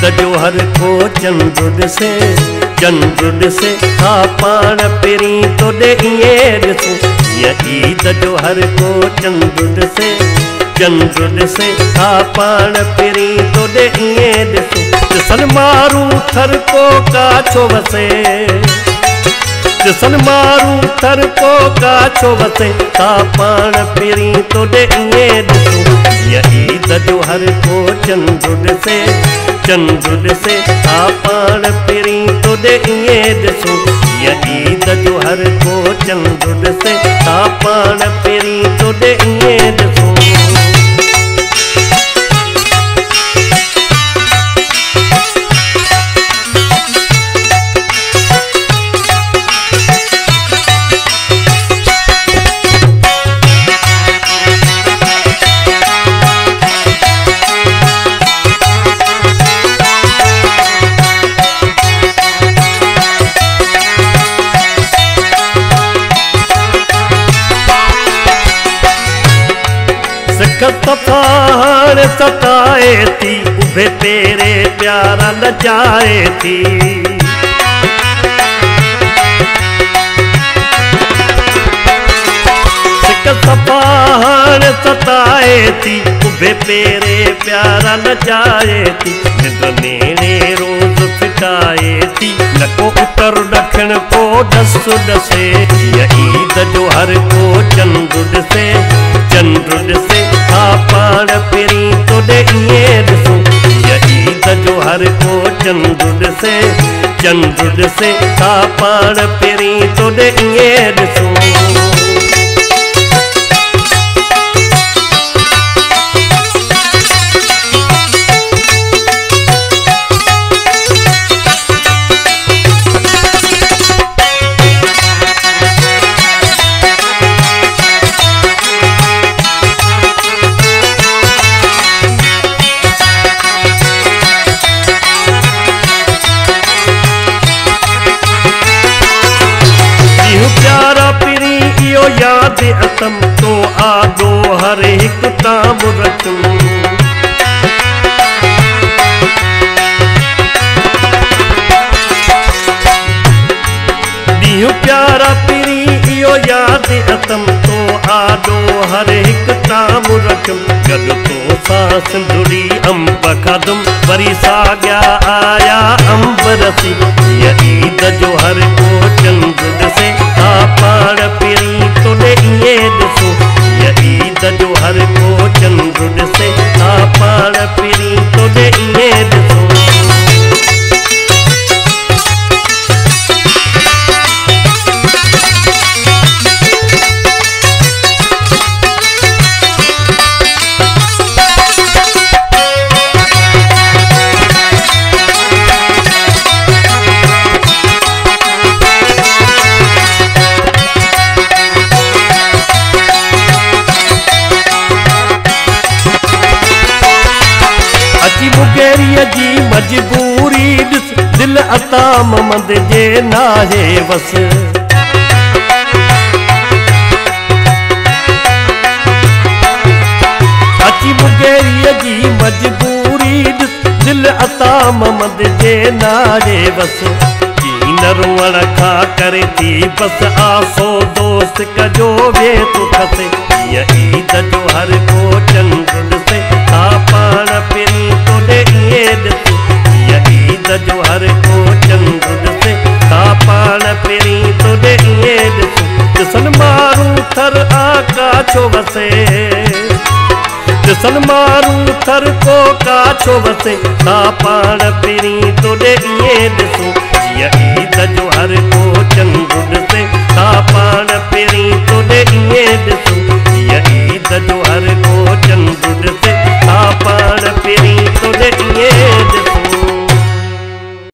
ईद जो हर को चंद्रुड से हा पाण पेरी तो दे इए ॾिसूं ईद जो हर को चंद्रुड से हा पाण पेरी तो दे इए ॾिसूं सन मारू थर को काछो वसे सन मारू थर को काछो वसे हा पाण पेरी तो दे इए ॾिसूं ईद जो हर को चंद्रुड से हा पाण पेरी तो दे इए ॾिसूं ईद जो हर को चंद्रुड से हा पाण पेरी तो दे इए ॾिसूं सफ़ार सताए थी उभे तेरे प्यारा न जाए थी सफ़ार सताए थी उभे तेरे प्यारा न जाए थी निंद नेड़े रोज फिटाए थी न को उतर ॾखण को डस डसे ईद जो हर को चंद्रुड से हा पाण पेरी तो दे इए ॾिसूं ईद जो हर को चंद्रुड से हा पाण पेरी तो दे इए ॾिसूं याद अतम तो आदो हर एक ताम रचूं दियो प्यारा पिरी इयो याद अतम तो आदो हर एक ताम रचूं गद तो सांस दुड़ी अंब खादुम वरी साॻिया आया अंब रसी ईद जो हर को चंद्रुड से हा पाण पेरी तो दे इए ॾिसूं ईद जो हर को चंद्रुड से हा पाण पेरी तो दे इए ॾिसूं मुगेरीअ जी मजबूरी ॾिस दिल अता ममद जे नाहे वस अची मुगेरीअ जी मजबूरी ॾिस दिल अता ममद जे नाहे वस न रुअण खां करे थी बस आसो दोस्त कजो वे तू खसे ईद जो हर को चंद्रुड से हा पाण पेरी तो दे इए ॾिसूं ईद जो हर को चंद्रुड से हा पाण पेरी तो दे इए ॾिसूं सन मारू थर काछो वसे सन मारू थर को काछो वसे हा पाण पेरी तो दे इए ॾिसूं ईद जो हर को चंद्रुड से हा